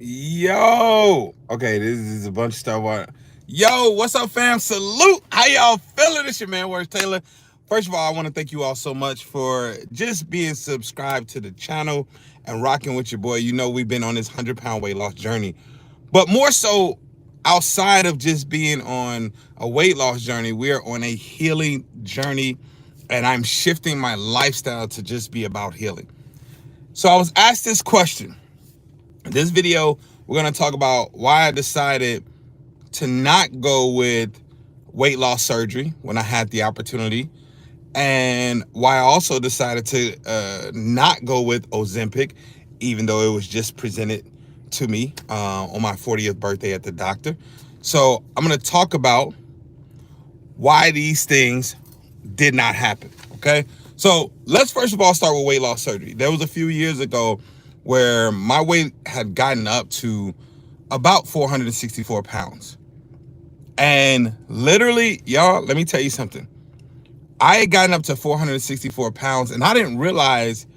Yo, okay, this is a bunch of stuff. Yo, what's up, fam? Salute. How y'all feeling? This your man, Words Taylor. First of all, I want to thank you all so much for just being subscribed to the channel and rocking with your boy. You know, we've been on this 100-pound weight loss journey, but more so outside of just being on a weight loss journey, we are on a healing journey, and I'm shifting my lifestyle to just be about healing. So I was asked this question. In this video, we're going to talk about why I decided to not go with weight loss surgery when I had the opportunity, and why I also decided to not go with Ozempic, even though it was just presented to me on my 40th birthday at the doctor. So I'm going to talk about why these things did not happen, okay? So let's first of all start with weight loss surgery. There was a few years ago where my weight had gotten up to about 464 pounds. And literally, y'all, let me tell you something. I had gotten up to 464 pounds, and I didn't realize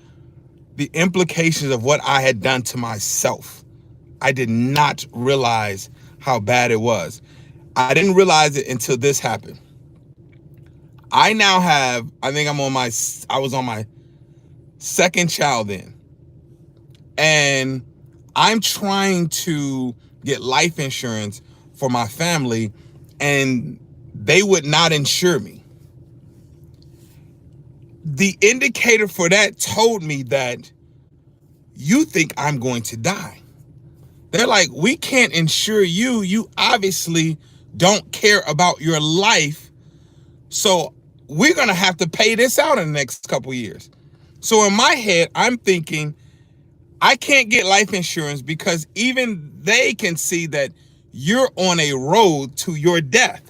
the implications of what I had done to myself. I did not realize how bad it was. I didn't realize it until this happened. I now have, I was on my second child then. And I'm trying to get life insurance for my family, and they would not insure me. The indicator for that told me that you think I'm going to die. They're like, we can't insure you. You obviously don't care about your life. So we're going to have to pay this out in the next couple of years. So in my head, I'm thinking, I can't get life insurance because even they can see that you're on a road to your death.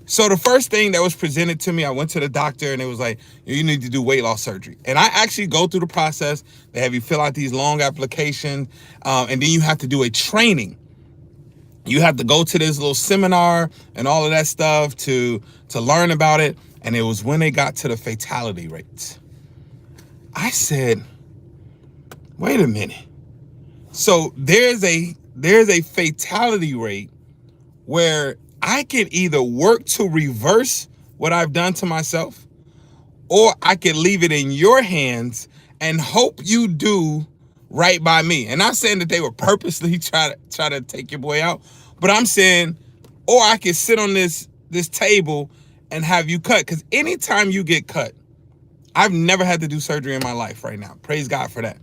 So the first thing that was presented to me, I went to the doctor and it was like, you need to do weight loss surgery. And I actually go through the process. They have you fill out these long applications, and then you have to do a training. You have to go to this little seminar and all of that stuff to learn about it. And it was when they got to the fatality rates. I said, wait a minute. So there's a fatality rate where I can either work to reverse what I've done to myself, or I can leave it in your hands and hope you do right by me. And not saying that they were purposely try to take your boy out, but I'm saying, or I can sit on this table and have you cut. Because anytime you get cut, I've never had to do surgery in my life right now. Praise God for that.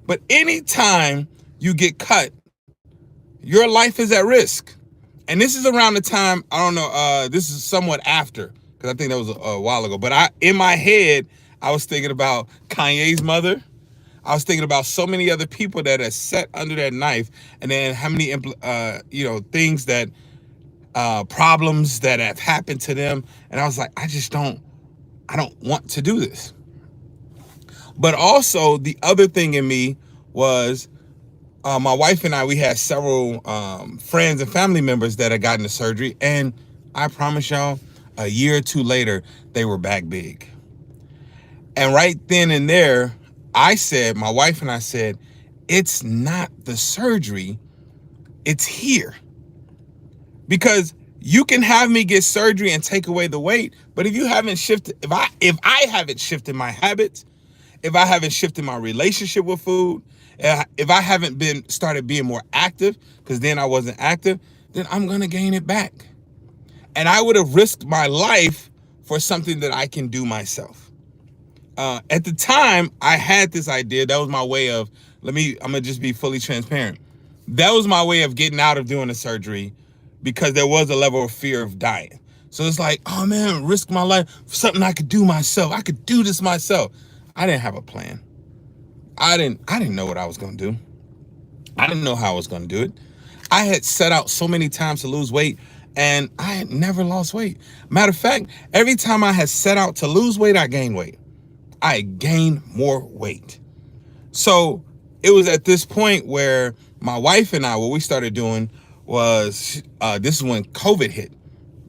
But anytime you get cut, your life is at risk. And this is around the time, I don't know, this is somewhat after, because I think that was a while ago. But in my head, I was thinking about Kanye's mother. I was thinking about so many other people that are set under that knife, and then how many things that problems that have happened to them. And I was like, I don't want to do this. But also the other thing in me was, my wife and I, we had several friends and family members that had gotten the surgery, and I promise y'all, a year or two later, they were back big. And right then and there, my wife and I said, it's not the surgery, it's here. Because you can have me get surgery and take away the weight, but if you haven't shifted, if I haven't shifted my habits, if I haven't shifted my relationship with food, if I haven't started being more active, because then I wasn't active, then I'm gonna gain it back. And I would have risked my life for something that I can do myself. At the time, I had this idea. That was my way of, I'm gonna just be fully transparent. That was my way of getting out of doing the surgery, because there was a level of fear of dying. So it's like, oh man, risk my life for something I could do myself. I could do this myself. I didn't have a plan. I didn't know what I was going to do. I didn't know how I was going to do it. I had set out so many times to lose weight, and I had never lost weight. Matter of fact, every time I had set out to lose weight, I gained weight. I gained more weight. So it was at this point where my wife and I, what we started doing was, this is when COVID hit.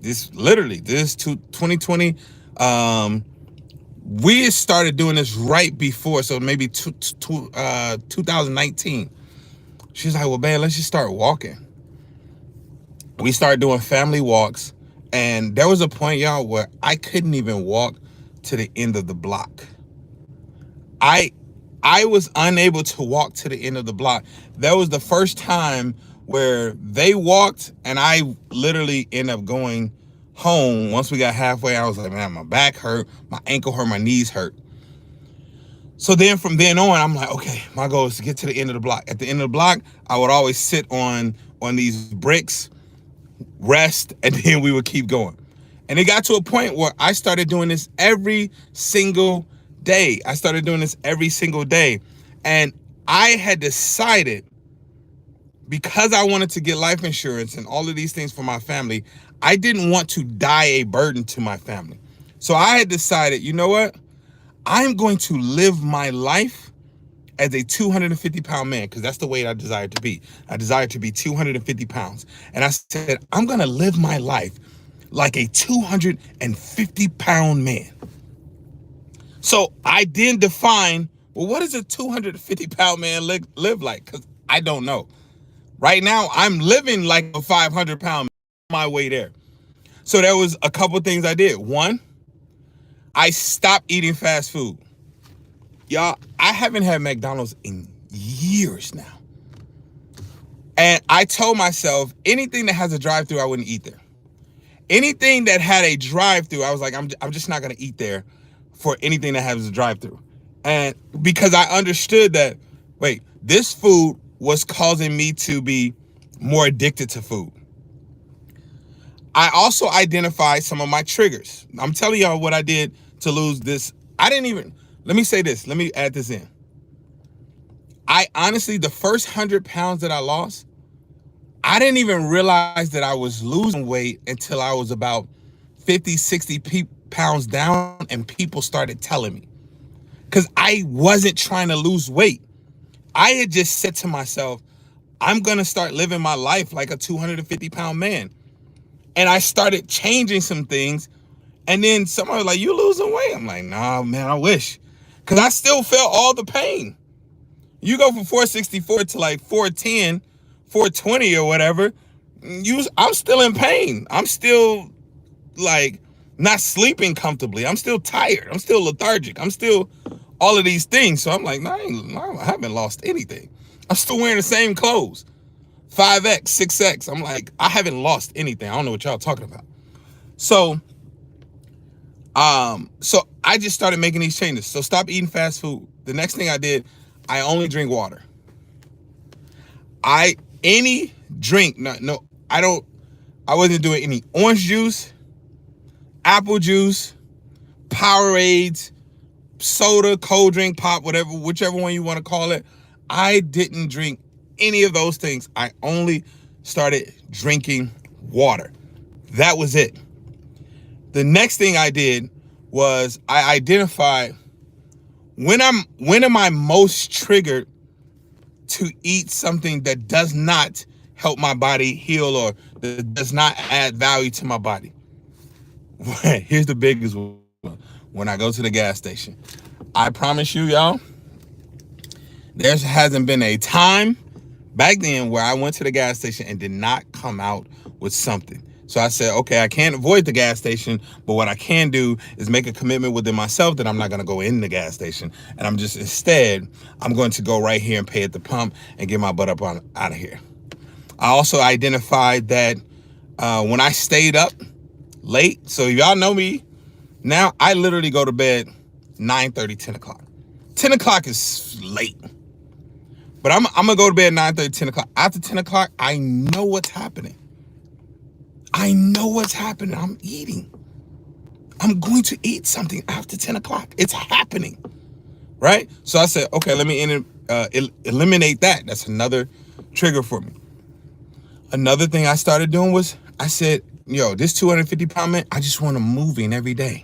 This 2020, we started doing this right before, so maybe 2019. She's like, well, babe, let's just start walking. We started doing family walks. And there was a point, y'all, where I couldn't even walk to the end of the block. I was unable to walk to the end of the block. That was the first time where they walked and I literally ended up going home. Once we got halfway, I was like, man, my back hurt, my ankle hurt, my knees hurt. So then from then on, I'm like, okay, my goal is to get to the end of the block. At the end of the block, I would always sit on these bricks, rest, and then we would keep going. And it got to a point where I started doing this every single day. And I had decided, because I wanted to get life insurance and all of these things for my family, I didn't want to die a burden to my family. So I had decided, you know what? I'm going to live my life as a 250-pound man, because that's the weight I desired to be. I desired to be 250 pounds. And I said, I'm going to live my life like a 250-pound man. So I then define, well, what does a 250-pound man live like? Because I don't know. Right now, I'm living like a 500-pound man on my way there. So there was a couple things I did. One, I stopped eating fast food. Y'all, I haven't had McDonald's in years now. And I told myself, anything that has a drive-thru, I wouldn't eat there. Anything that had a drive-thru, I was like, I'm just not going to eat there for anything that has a drive-thru. And because I understood that, wait, this food was causing me to be more addicted to food. I also identified some of my triggers. I'm telling y'all what I did to lose this. Let me say this. Let me add this in. I honestly, the first 100 pounds that I lost, I didn't even realize that I was losing weight until I was about 50, 60 pounds down and people started telling me. Because I wasn't trying to lose weight. I had just said to myself, I'm going to start living my life like a 250-pound man. And I started changing some things. And then somebody was like, you losing weight? I'm like, nah, man, I wish. Because I still felt all the pain. You go from 464 to like 410, 420 or whatever. I'm still in pain. I'm still like not sleeping comfortably. I'm still tired. I'm still lethargic. I'm still all of these things. So I'm like, no, I haven't lost anything. I'm still wearing the same clothes. 5X, 6X. I'm like, I haven't lost anything. I don't know what y'all talking about. So I just started making these changes. So stop eating fast food. The next thing I did, I only drink water. I wasn't doing any orange juice, apple juice, Powerades, soda, cold drink, pop, whichever one you want to call it. I didn't drink any of those things. I only started drinking water. That was it. The next thing I did was I identified when am I most triggered to eat something that does not help my body heal or that does not add value to my body. Here's the biggest one. When I go to the gas station. I promise you, y'all, there hasn't been a time back then where I went to the gas station and did not come out with something. So I said, okay, I can't avoid the gas station, but what I can do is make a commitment within myself that I'm not going to go in the gas station. And I'm going to go right here and pay at the pump and get my butt up out of here. I also identified that when I stayed up late, so y'all know me, now I literally go to bed 9:30, 10 o'clock. 10 o'clock is late. But I'm going to go to bed 9:30, 10 o'clock. After 10 o'clock, I know what's happening. I'm eating. I'm going to eat something after 10 o'clock. It's happening. Right? So I said, okay, let me eliminate that. That's another trigger for me. Another thing I started doing was I said, yo, this 250-pound man, I just want to move in every day.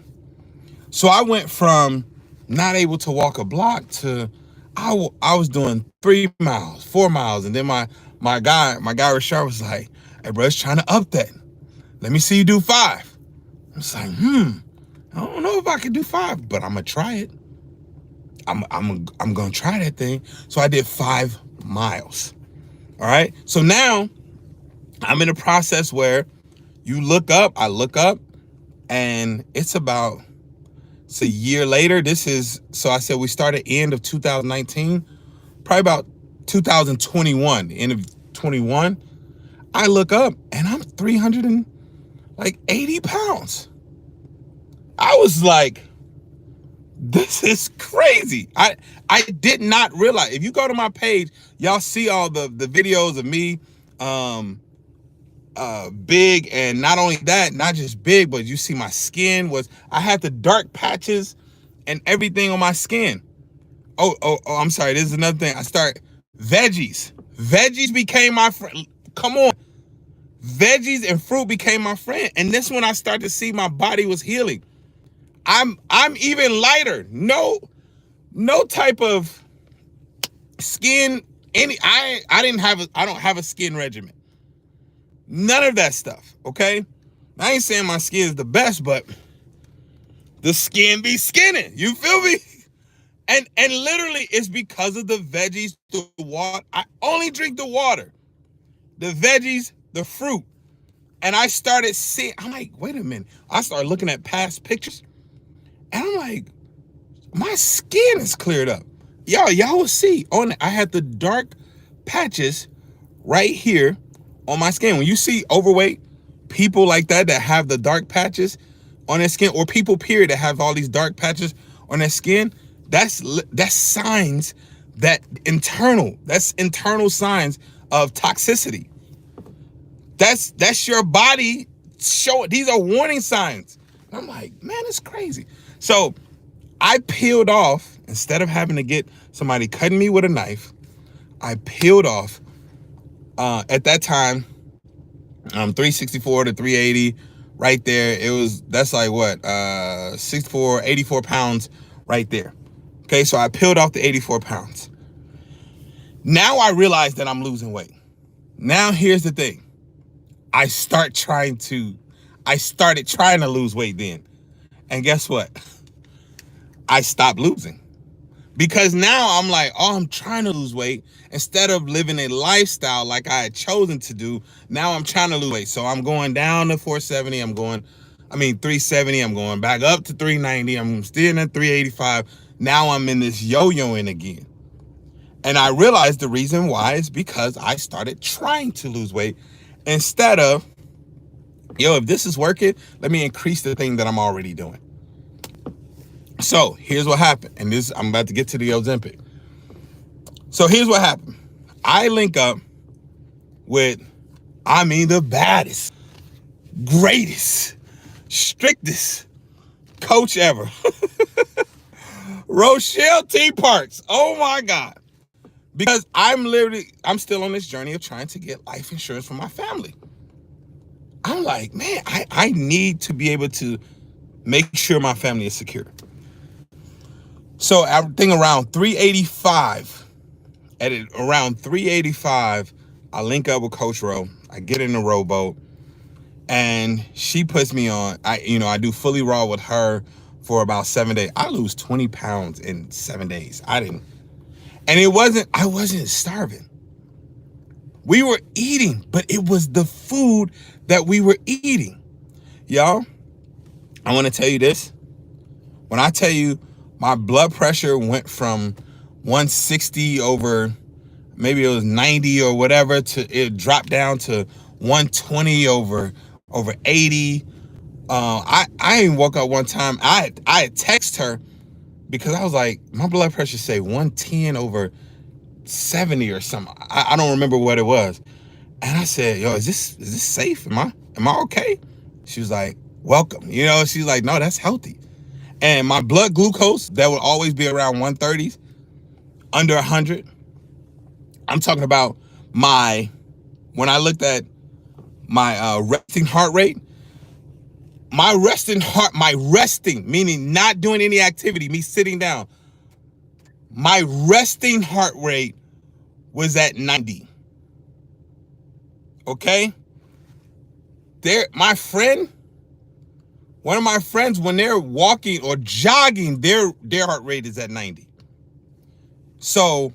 So I went from not able to walk a block to I was doing 3 miles, 4 miles. And then my guy Rashard was like, hey, bro, it's trying to up that. Let me see you do 5. I was like, I don't know if I can do 5, but I'm going to try it. I'm going to try that thing. So I did 5 miles. All right. So now I'm in a process where I look up, and it's a year later. So I said we started end of 2019, probably about 2021, end of 21. I look up and I'm 380 pounds. I was like, this is crazy. I did not realize. If you go to my page, y'all see all the videos of me big, and not only that, not just big, but you see my skin I had the dark patches and everything on my skin. Oh, I'm sorry. This is another thing. Veggies became my friend. Come on. Veggies and fruit became my friend. And this when I started to see my body was healing. I'm even lighter. No type of skin. I don't have a skin regimen. None of that stuff. Okay. I ain't saying my skin is the best, but the skin be skinning. You feel me? And literally it's because of the veggies, the water. I only drink the water, the veggies, the fruit. And I started seeing, I'm like, wait a minute. I started looking at past pictures, and I'm like, my skin is cleared up. Y'all will see. I had the dark patches right here on my skin. When you see overweight people like that have the dark patches on their skin, or people period that have all these dark patches on their skin, that's signs that's internal signs of toxicity. That's your body these are warning signs. And I'm like, man, it's crazy. So I peeled off, instead of having to get somebody cutting me with a knife, I peeled off at that time 364 to 380 right there. That's like what 84 pounds right there. Okay, so I peeled off the 84 pounds. Now I realize that I'm losing weight. Now here's the thing. I started trying to lose weight then. And guess what? I stopped losing. Because now I'm like, I'm trying to lose weight. Instead of living a lifestyle like I had chosen to do, now I'm trying to lose weight. So I'm going down to 370. I'm going back up to 390. I'm still at 385. Now I'm in this yo-yoing again. And I realized the reason why is because I started trying to lose weight instead of, if this is working, let me increase the thing that I'm already doing. So here's what happened. And I'm about to get to the Ozempic. So here's what happened. I link up with, the baddest, greatest, strictest coach ever. Rochelle T. Parks. Oh my God. Because I'm still on this journey of trying to get life insurance for my family. I'm like, man, I need to be able to make sure my family is secure. So I think around 385, around 385, I link up with Coach Ro. I get in the rowboat, and she puts me on. I do fully raw with her for about 7 days. I lose 20 pounds in 7 days. And I wasn't starving. We were eating, but it was the food that we were eating. Y'all, I want to tell you this. When I tell you my blood pressure went from 160 over, maybe it was 90 or whatever, it dropped down to 120 over 80. I even woke up one time. I had texted her because I was like, my blood pressure say 110 over 70 or something. I don't remember what it was. And I said, is this safe? Am I okay? She was like, welcome. She's like, no, that's healthy. And my blood glucose, that would always be around 130s, under 100. I'm talking about when I looked at my resting heart rate, my resting, meaning not doing any activity, me sitting down, my resting heart rate was at 90. Okay? One of my friends, when they're walking or jogging, their heart rate is at 90. So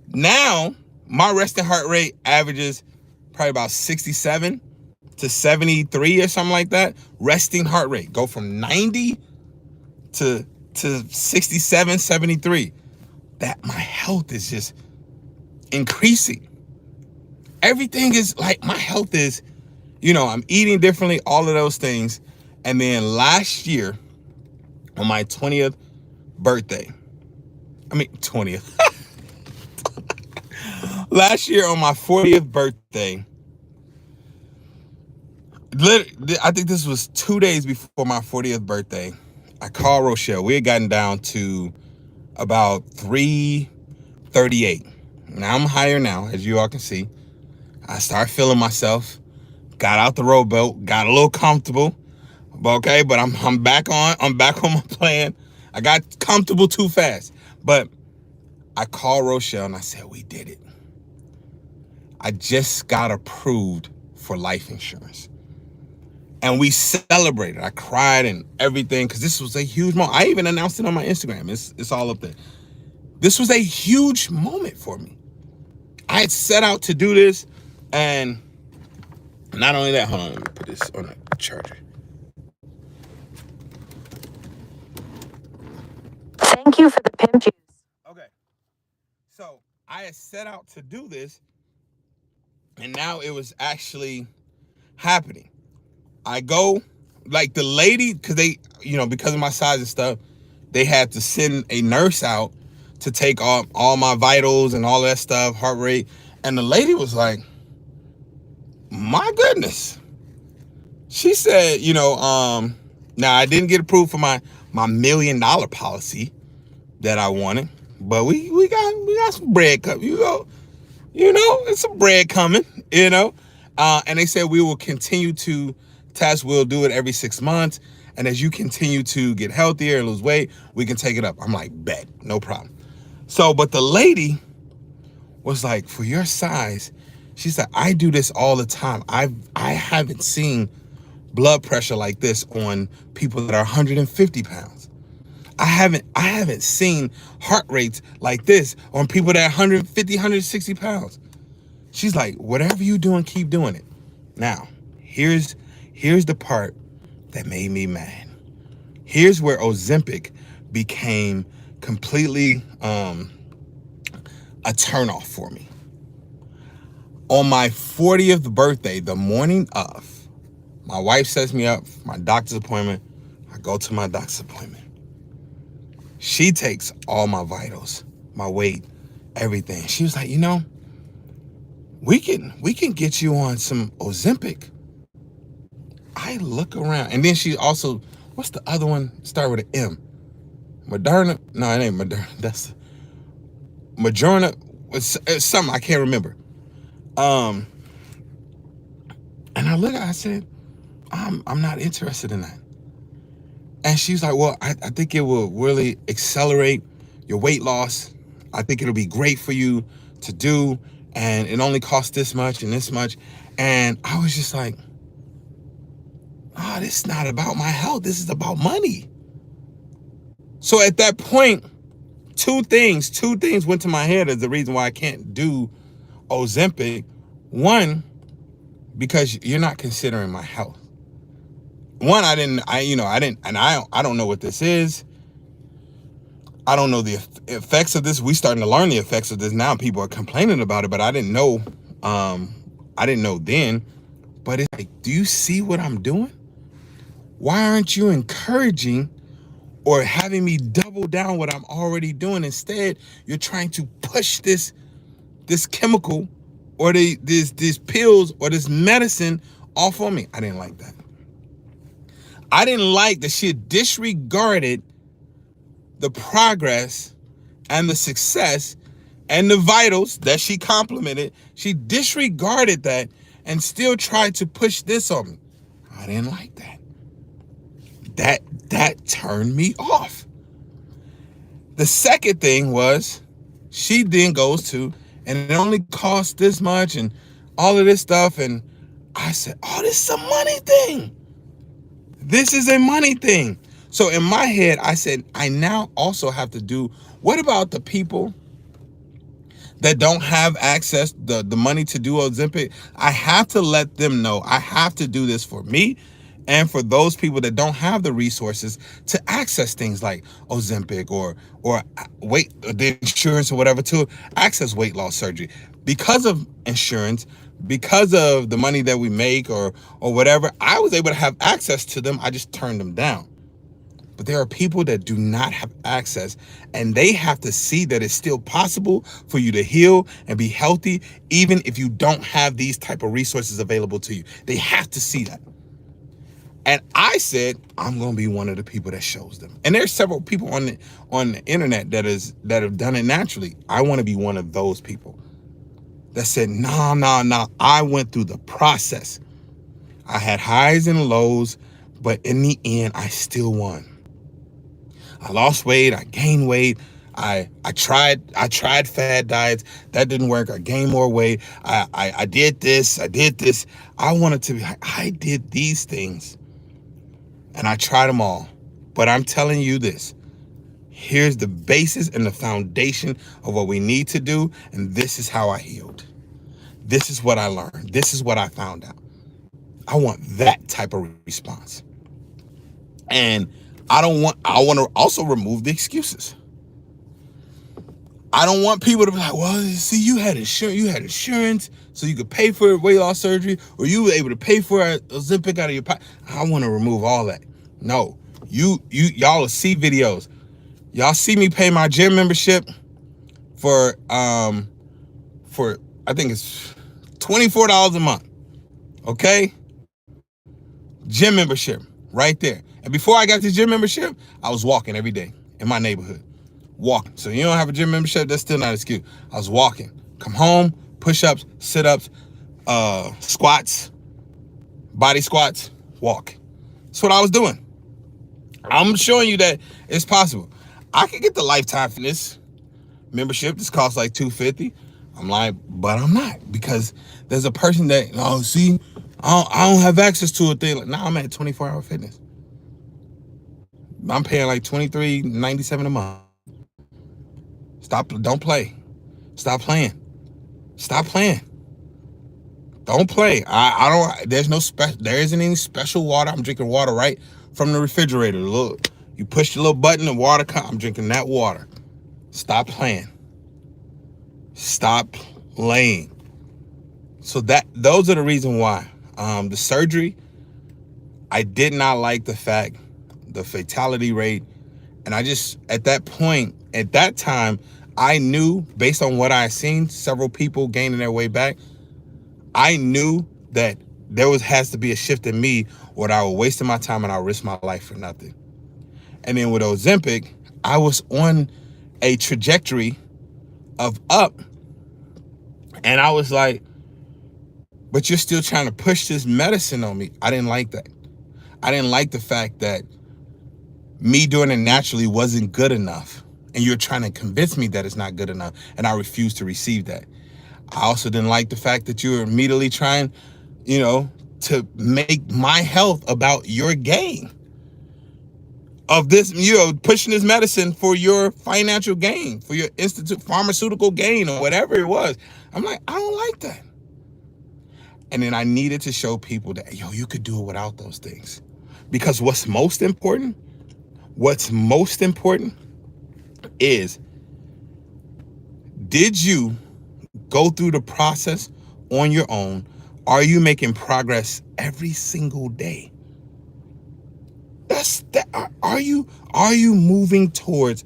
now My resting heart rate averages probably about 67 to 73 or something like that. Resting heart rate. Go from 90 to 67, 73. That my health is just increasing. Everything is like, my health is, I'm eating differently, all of those things. And then last year, on my 20th birthday, 20th. Last year on my 40th birthday, I think this was 2 days before my 40th birthday, I called Rochelle. We had gotten down to about 338. Now I'm higher now, as you all can see. I started feeling myself, got out the rowboat, got a little comfortable. Okay, but I'm back on my plan. I got comfortable too fast. But I called Rochelle and I said, we did it. I just got approved for life insurance. And we celebrated. I cried and everything because this was a huge moment. I even announced it on my Instagram. It's all up there. This was a huge moment for me. I had set out to do this, and not only that, hold on, let me put this on a charger. Thank you for the pimp juice. Okay. So I had set out to do this, and now it was actually happening. I go, like the lady, because they, because of my size and stuff, they had to send a nurse out to take all my vitals and all that stuff, heart rate. And the lady was like, my goodness. She said, now I didn't get approved for my $1 million policy that I wanted, but we got some bread coming. It's some bread coming, and they said we will continue to test. We'll do it every 6 months. And as you continue to get healthier and lose weight, we can take it up. I'm like, bet, no problem. So, but the lady was like, for your size, she said, I do this all the time. I haven't seen blood pressure like this on people that are 150 pounds. I haven't seen heart rates like this on people that are 150, 160 pounds. She's like, whatever you're doing, keep doing it. Now, here's the part that made me mad. Here's where Ozempic became completely a turnoff for me. On my 40th birthday, the morning of, my wife sets me up for my doctor's appointment. I go to my doctor's appointment. She takes all my vitals, my weight, everything. She was like, we can get you on some Ozempic. I look around, and then she also, what's the other one? Start with an M. Moderna? No, it ain't Moderna. That's Moderna. It's something I can't remember. And I look at her, I said, I'm not interested in that. And she's like, well, I think it will really accelerate your weight loss. I think it'll be great for you to do. And it only costs this much and this much. And I was just like, this is not about my health. This is about money. So at that point, two things went to my head as the reason why I can't do Ozempic. One, because you're not considering my health. One, I don't know what this is. I don't know the effects of this. We starting to learn the effects of this now. People are complaining about it, but I didn't know. I didn't know then. But it's like, do you see what I'm doing? Why aren't you encouraging or having me double down what I'm already doing? Instead, you're trying to push this chemical or these pills or this medicine off on me. I didn't like that. I didn't like that she had disregarded the progress and the success and the vitals that she complimented. She disregarded that and still tried to push this on me. I didn't like that. That turned me off. The second thing was she then goes to, and it only costs this much and all of this stuff. And I said, this is a money thing. This is a money thing. So in my head, I said, I now also have to do, what about the people that don't have access, the money to do Ozempic, I have to let them know I have to do this for me and for those people that don't have the resources to access things like Ozempic or weight, the insurance or whatever, to access weight loss surgery. Because of insurance, because of the money that we make or whatever, I was able to have access to them. I just turned them down. But there are people that do not have access, and they have to see that it's still possible for you to heal and be healthy, even if you don't have these type of resources available to you. They have to see that. And I said, I'm going to be one of the people that shows them. And there's several people on the internet that have done it naturally. I want to be one of those people that said, nah. I went through the process. I had highs and lows, but in the end, I still won. I lost weight, I gained weight. I tried fad diets. That didn't work. I gained more weight. I did this. I wanted to be like, I did these things and I tried them all. But I'm telling you this, here's the basis and the foundation of what we need to do. And this is how I healed. This is what I learned. This is what I found out. I want that type of response. And I want to also remove the excuses. I don't want people to be like, well, see, you had insurance, so you could pay for weight loss surgery, or you were able to pay for a Ozempic out of your pocket. I want to remove all that. No, y'all will see videos. Y'all see me pay my gym membership for I think it's $24 a month. Okay? Gym membership right there. And before I got the gym membership, I was walking every day in my neighborhood. Walking. So you don't have a gym membership, that's still not an excuse. I was walking. Come home, push-ups, sit-ups, squats, body squats, walk. That's what I was doing. I'm showing you that it's possible. I could get the Lifetime Fitness membership. This costs like $250. I'm like, but I'm not, because there's a person that, oh, see, I don't have access to a thing. Like, now I'm at 24-hour fitness. I'm paying like $23.97 a month. Don't play. Stop playing. Stop playing. Don't play. There isn't any special water. I'm drinking water right from the refrigerator. Look, you push the little button and water comes. I'm drinking that water. Stop playing. Stop playing. So those are the reason why. The surgery, I did not like the fatality rate. And I just, at that time, I knew, based on what I seen, several people gaining their way back, I knew that has to be a shift in me, or I was wasting my time and I'll risk my life for nothing. And then with Ozempic, I was on a trajectory of up, and I was like, but you're still trying to push this medicine on me. I didn't like that. I didn't like the fact that me doing it naturally wasn't good enough, and you're trying to convince me that it's not good enough, and I refuse to receive that. I also didn't like the fact that you were immediately trying, to make my health about your gain of this, pushing this medicine for your financial gain, for your pharmaceutical gain, or whatever it was. I'm like, I don't like that. And then I needed to show people that, you could do it without those things. Because what's most important is, did you go through the process on your own? Are you making progress every single day? Are you moving towards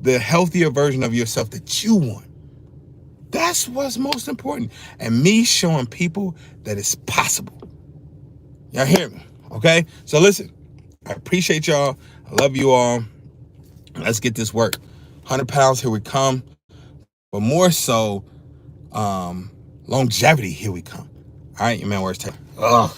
the healthier version of yourself that you want? That's what's most important. And me showing people that it's possible. Y'all hear me? Okay? So listen, I appreciate y'all. I love you all. Let's get this work. 100 pounds, here we come. But more so, longevity, here we come. All right, your man, where's Taylor? Ugh.